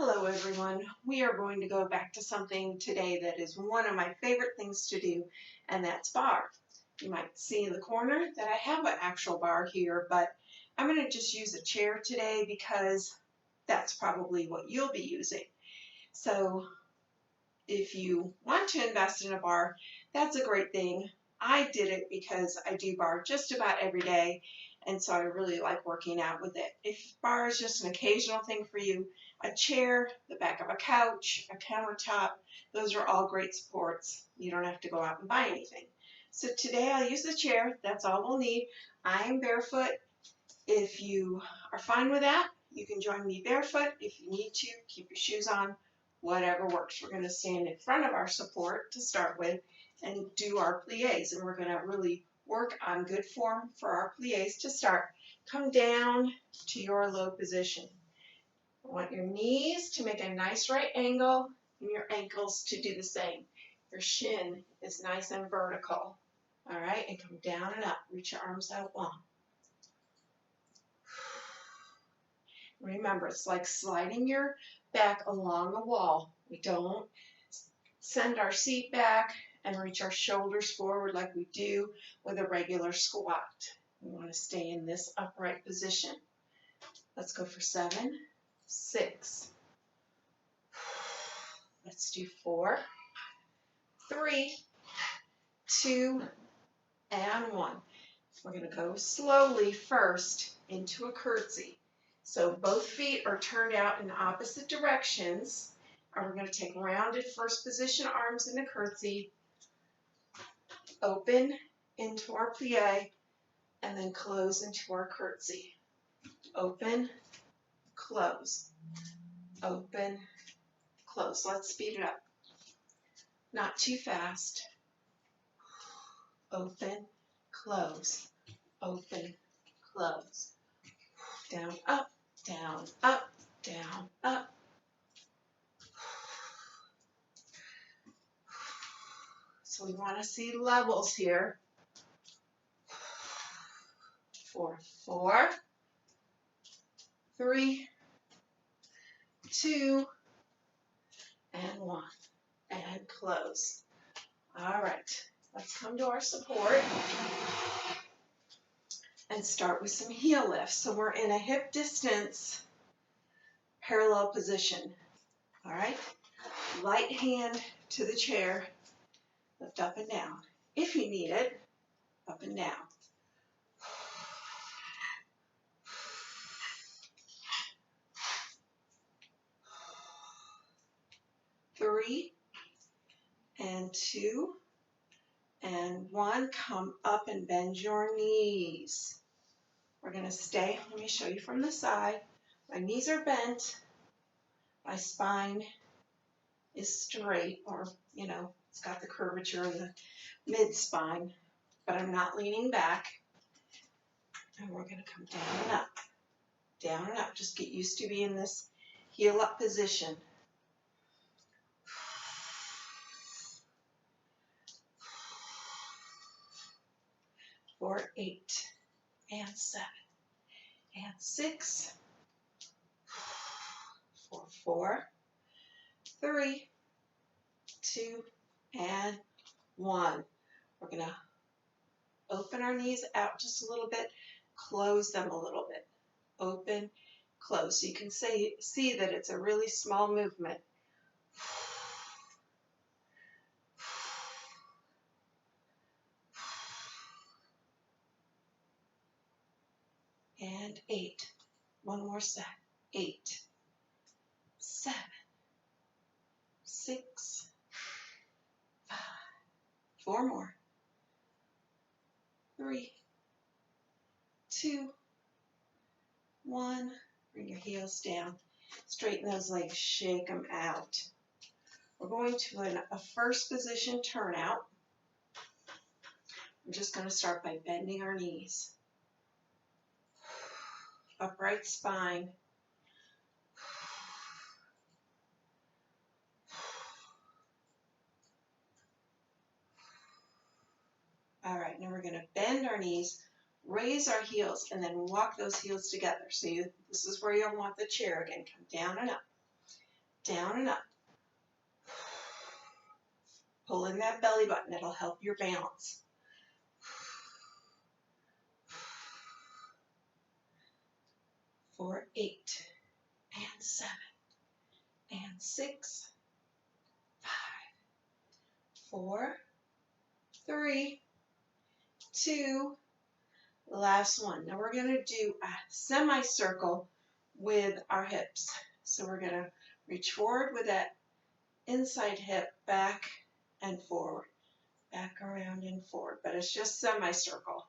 Hello everyone. We are going to go back to something today that is one of my favorite things to do, and that's bar. You might see in the corner that I have an actual bar here, but I'm going to just use a chair today because that's probably what you'll be using. So if you want to invest in a bar, that's a great thing. I did it because I do bar just about every day, and so I really like working out with it. If bar is just an occasional thing for you, a chair, the back of a couch, a countertop, those are all great supports. You don't have to go out and buy anything. So today I'll use the chair. That's all we'll need. I am barefoot. If you are fine with that, you can join me barefoot. If you need to, keep your shoes on, whatever works. We're going to stand in front of our support to start with and do our plies, and we're going to really work on good form for our plies to start. Come down to your low position. I want your knees to make a nice right angle and your ankles to do the same. Your shin is nice and vertical. All right, and come down and up. Reach your arms out long. Remember, it's like sliding your back along a wall. We don't send our seat back and reach our shoulders forward like we do with a regular squat. We want to stay in this upright position. Let's go for 7, 6. Let's do 4, 3, 2, and 1. We're going to go slowly first into a curtsy. So both feet are turned out in opposite directions. And we're going to take rounded first position arms in a curtsy, open into our plie, and then close into our curtsy. Open, close, open, close. Let's speed it up. Not too fast. Open, close, open, close. Down, up, down, up, down, up. So we want to see levels here. 4, 3, 2, and 1. And close. All right, let's come to our support and start with some heel lifts. So we're in a hip distance parallel position. All right, light hand to the chair, lift up and down. If you need it, up and down. Three, and 2, and 1. Come up and bend your knees. We're going to stay. Let me show you from the side. My knees are bent. My spine is straight, or, it's got the curvature in the mid-spine, but I'm not leaning back. And we're going to come down and up. Down and up. Just get used to being in this heel up position. 4, 8, and 7, and 6, 4, 3, 2, and 1. We're going to open our knees out just a little bit, close them a little bit. Open, close. So you can see that it's a really small movement. And 8. One more set. 8, 7, 6, 5. 4 more. 3, 2, 1. Bring your heels down. Straighten those legs. Shake them out. We're going to a first position turnout. We're just going to start by bending our knees. Upright spine. All right, now we're going to bend our knees, raise our heels, and then walk those heels together. So this is where you'll want the chair again. Come down and up. down and up. Pull in that belly button. It'll help your balance. For 8 and 7 and 6, 5, 4, 3, 2, last one. Now we're going to do a semicircle with our hips. So we're going to reach forward with that inside hip, back and forward, back around and forward, but it's just semicircle.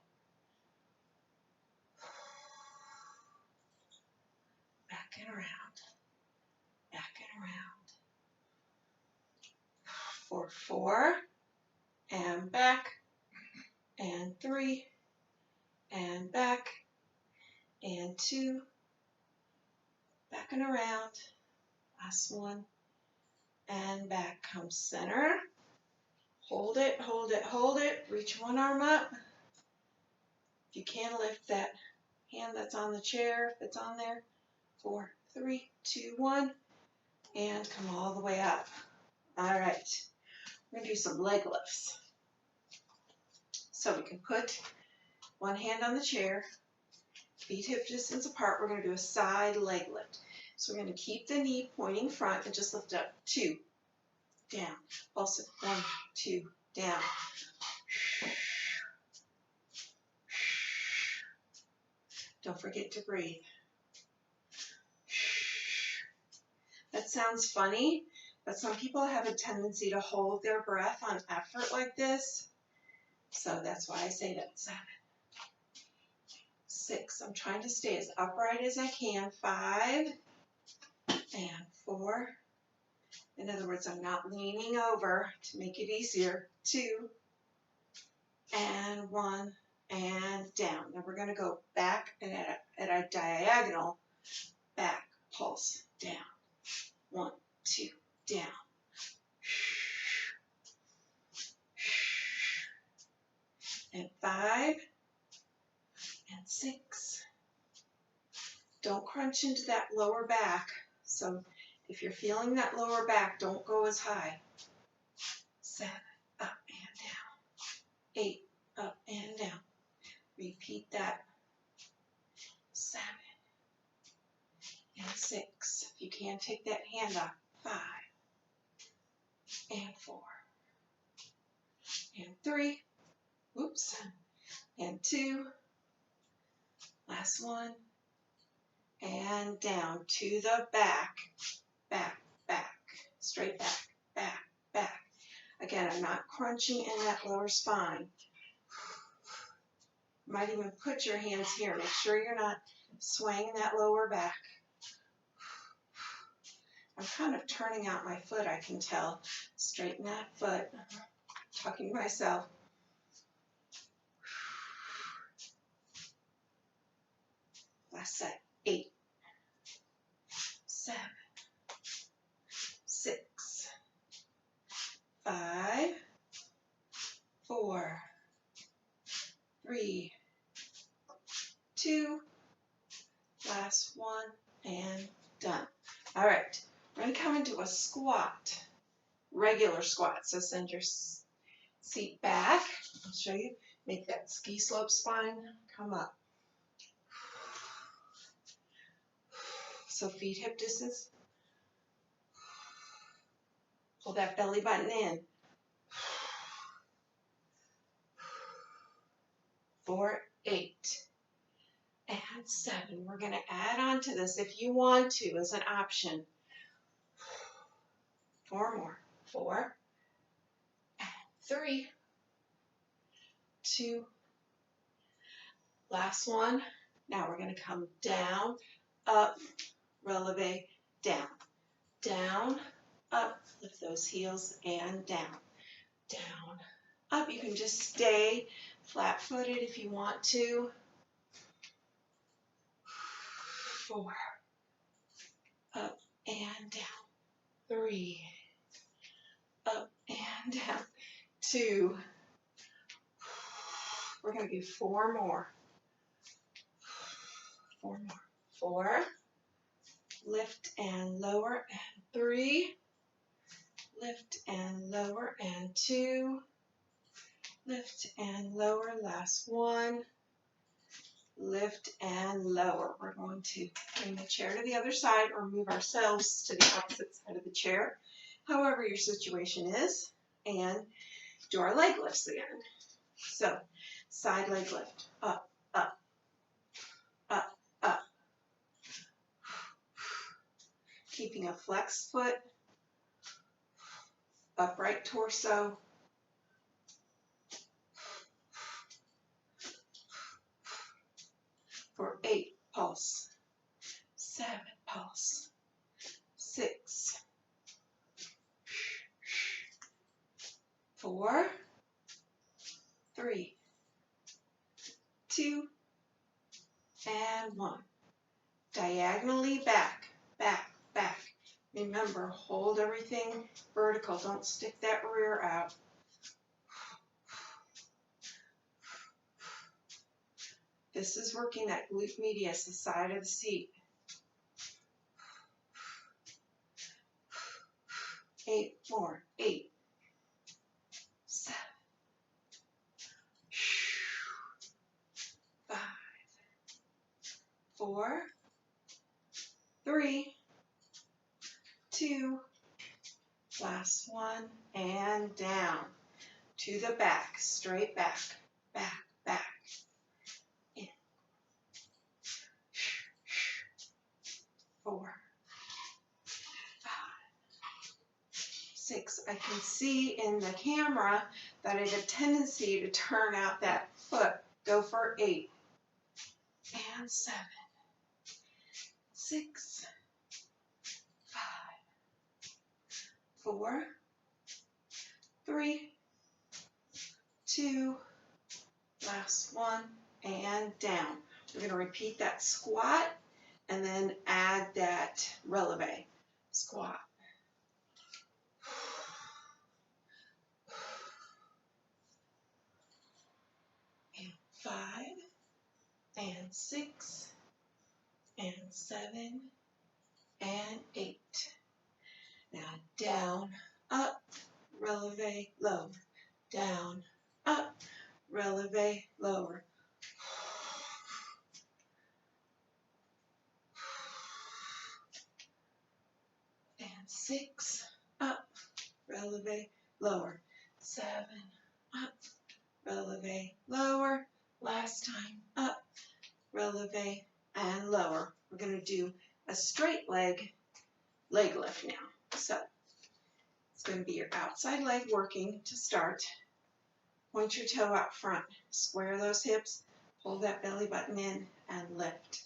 Back and around, back and around. For 4 and back and 3 and back and 2, back and around, last one, and back. Come center, hold it, hold it, hold it, reach one arm up. If you can, lift that hand that's on the chair, if it's on there. 4, 3, 2, 1, and come all the way up. All right, we're going to do some leg lifts. So we can put one hand on the chair, feet hip distance apart. We're going to do a side leg lift. So we're going to keep the knee pointing front and just lift up. 2, down. Also 1, 2, down. Don't forget to breathe. That sounds funny, but some people have a tendency to hold their breath on effort like this. So that's why I say that. 7, 6. I'm trying to stay as upright as I can. 5 and 4. In other words, I'm not leaning over to make it easier. 2 and 1 and down. Now we're going to go back and at a diagonal, back, pulse, down. 1, 2, down. And 5 and 6. Don't crunch into that lower back. So if you're feeling that lower back, don't go as high. 7, up and down. 8, up and down. Repeat that. 7 and 6. If you can, take that hand off. 5 and 4 and 3. Oops. And 2. Last one. And down to the back. Back, back. Straight back, back, back. Again, I'm not crunching in that lower spine. You might even put your hands here. Make sure you're not swaying that lower back. I'm kind of turning out my foot, I can tell. Straighten that foot. Talking to myself. Last set. 8, 7, 6, 5, 4, 3, 2, last one, and done. All right, we're going to come into a squat, regular squat. So send your seat back. I'll show you. Make that ski slope spine come up. So feet hip distance. Pull that belly button in. 4, 8, and 7. We're going to add on to this if you want to as an option. 4 more. 4 and 3, 2. Last one. Now we're going to come down, up, releve, down. Down, up, lift those heels, and down. Down, up. You can just stay flat-footed if you want to. 4, up and down. 3, up and down. 2. We're going to do 4 more. 4 more. 4, lift and lower, and 3, lift and lower, and 2, lift and lower, last 1, lift and lower. We're going to bring the chair to the other side or move ourselves to the opposite side of the chair, however your situation is, and do our leg lifts again. So, side leg lift, up, up, up, up. Keeping a flexed foot, upright torso, for 8, pulse, 7, pulse, 6, 4, 3, 2, and 1. Diagonally back, back, back. Remember, hold everything vertical. Don't stick that rear out. This is working that glute medius, the side of the seat. 8 more, 8, 7, 5, 4, 3, 2, last 1, and down to the back, straight back, back, back, in, 4, 5, 6. I can see in the camera that I have a tendency to turn out that foot. Go for 8, and 7, 6, 5, 4, 3, 2, last 1, and down. We're going to repeat that squat and then add that releve. Squat. And 5, and 6, and 7, and 8. Now down, up, releve, lower. Down, up, releve, lower. And 6, up, releve, lower. 7, up, releve, lower. Last time, up, releve, and lower. We're going to do a straight leg lift now. So it's going to be your outside leg working to start. Point your toe out front. Square those hips. Pull that belly button in and lift.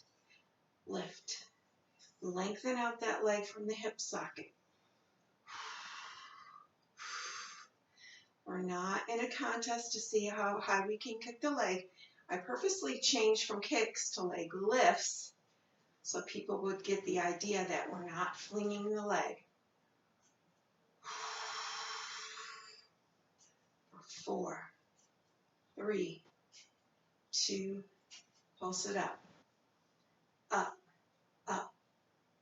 Lift. Lengthen out that leg from the hip socket. We're not in a contest to see how high we can kick the leg. I purposely changed from kicks to leg lifts so people would get the idea that we're not flinging the leg. 4, 3, 2, pulse it up. Up, up,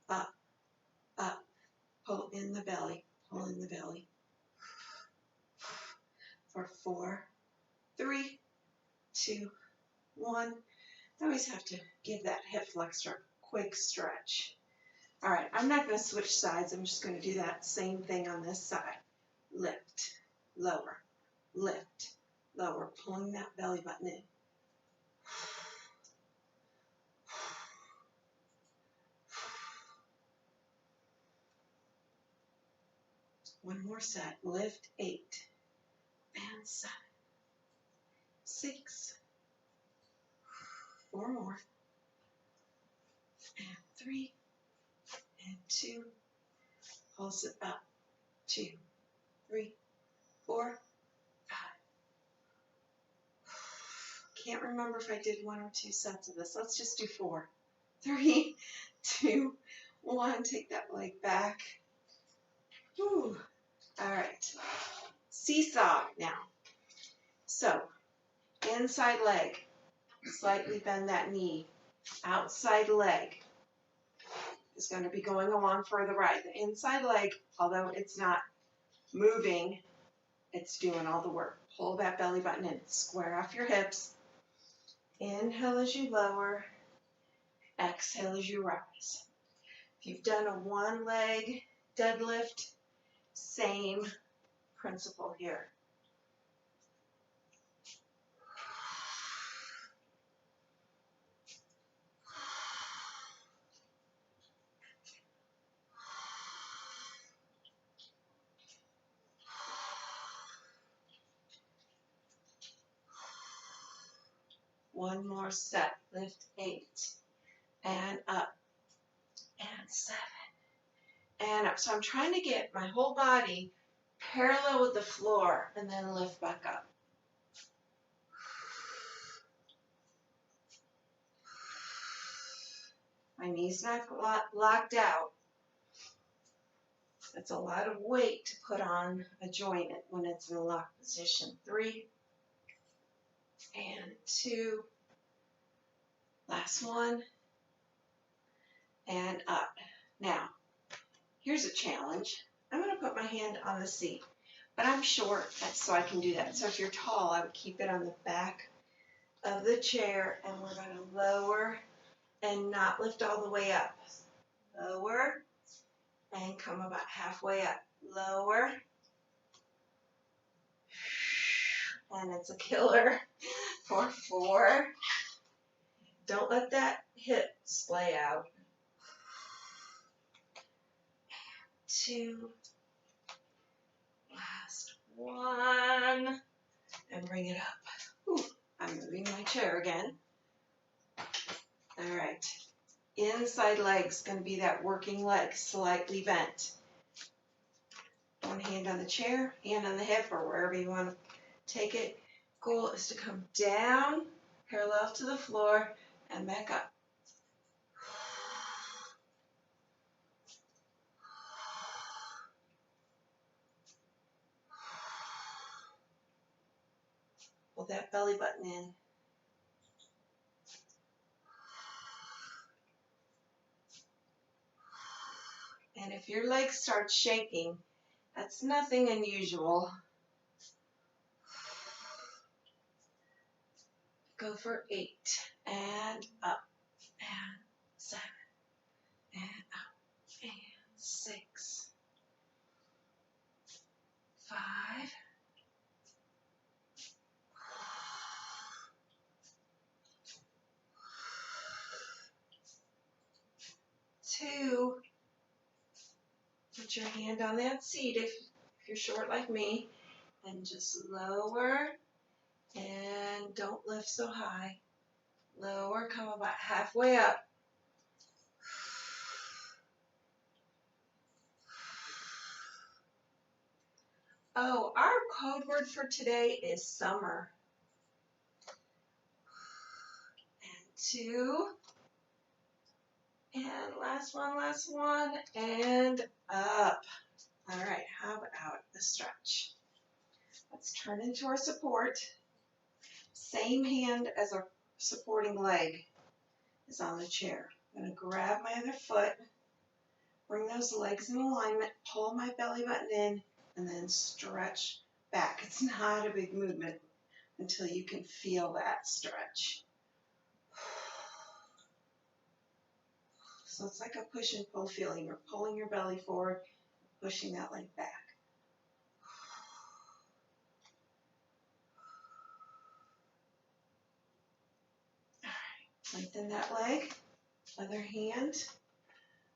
up, up. Pull in the belly, pull in the belly. For 4, 3, 2, 1. I always have to give that hip flexor a quick stretch. All right, I'm not going to switch sides. I'm just going to do that same thing on this side. Lift, lower, lift, lower, pulling that belly button in. One more set. Lift, 8, and 7, 6, 4 more, and 3, and 2, pulse it up, 2, 3, 4, 5. Can't remember if I did 1 or 2 sets of this. Let's just do 4. 3, 2, 1. Take that leg back. Whew. All right. Seesaw now. So, inside leg. Slightly bend that knee. Outside leg. is going to be going along for the ride. The inside leg, although it's not moving, it's doing all the work. Pull that belly button in. Square off your hips. Inhale as you lower. Exhale as you rise. If you've done a one leg deadlift, same principle here. One more step. Lift 8 and up and 7 and up. So I'm trying to get my whole body parallel with the floor and then lift back up. My knees not locked out. That's a lot of weight to put on a joint when it's in a locked position. 3 and 2. Last one. And up. Now, here's a challenge. I'm going to put my hand on the seat, but I'm short, so I can do that. So if you're tall, I would keep it on the back of the chair, and we're going to lower and not lift all the way up. Lower and come about halfway up. Lower. And it's a killer for 4. Don't let that hip splay out. 2. Last one. And bring it up. Ooh, I'm moving my chair again. All right. Inside leg's going to be that working leg, slightly bent. One hand on the chair, hand on the hip, or wherever you want to take it. Goal is to come down, parallel to the floor, and back up. Pull that belly button in. And if your leg starts shaking, that's nothing unusual. Go for 8 and up and 7 and up and 6, 5, 2. Put your hand on that seat if you're short like me, and just lower and don't lift so high. Lower, come about halfway up. Oh, our code word for today is summer. And 2. And last one, and up. All right, how about a stretch? Let's turn into our support. Same hand as our supporting leg is on the chair. I'm going to grab my other foot, bring those legs in alignment, pull my belly button in, and then stretch back. It's not a big movement until you can feel that stretch. So it's like a push and pull feeling. You're pulling your belly forward, pushing that leg back. All right, lengthen that leg, other hand,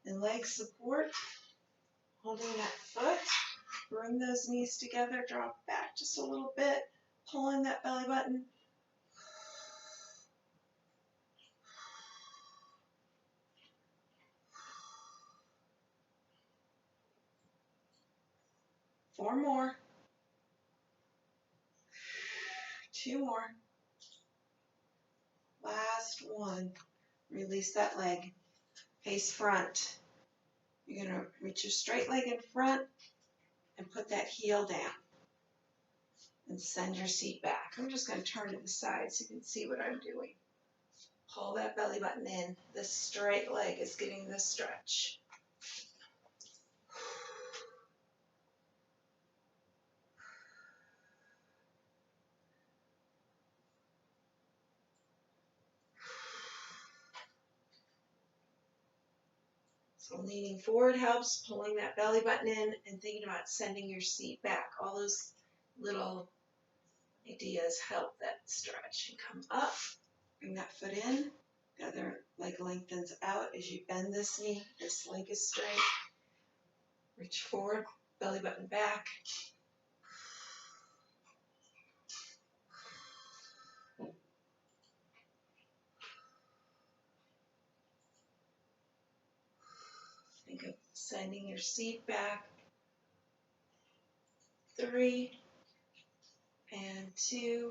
and leg support, holding that foot. Bring those knees together, drop back just a little bit, pulling that belly button. Four more. 2 more. Last one. Release that leg. Face front. You're going to reach your straight leg in front and put that heel down. And send your seat back. I'm just going to turn to the side so you can see what I'm doing. Pull that belly button in. The straight leg is getting the stretch. So leaning forward helps, pulling that belly button in, and thinking about sending your seat back. All those little ideas help that stretch. And come up, bring that foot in. The other leg lengthens out as you bend this knee. This leg is straight. Reach forward, belly button back. Think of sending your seat back. 3 and 2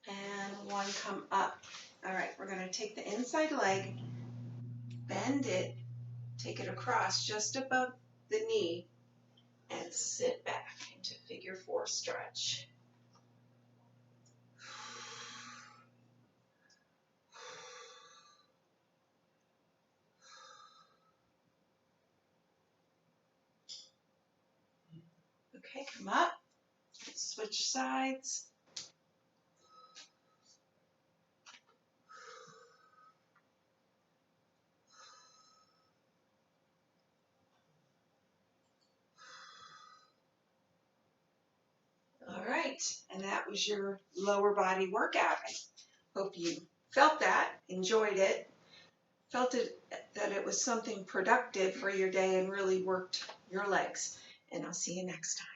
and 1. Come up. All right, we're going to take the inside leg, bend it, take it across just above the knee, and sit back into figure 4 stretch. Okay, come up, switch sides. All right, and that was your lower body workout. I hope you felt that, enjoyed it, felt that it was something productive for your day and really worked your legs. And I'll see you next time.